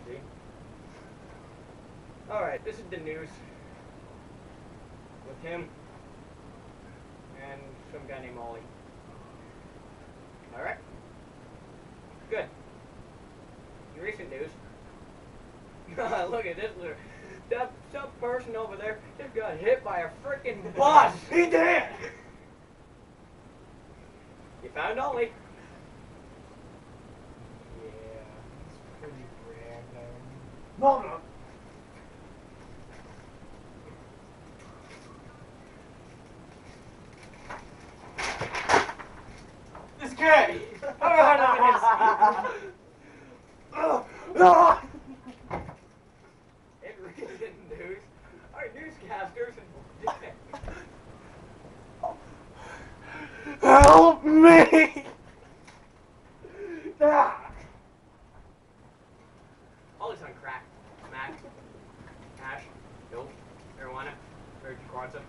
See? Alright, this is the news. With him and some guy named Ollie. Alright? Good. In recent news, look at this. That some person over there just got hit by a freaking bus. He did! You found Ollie. Yeah, it's pretty random. No, no. This kid! In recent news, our newscasters Help me! Ah. Ollie's on crack. Smack. Hash. Dope. Marijuana. Virgin Kwanzaa.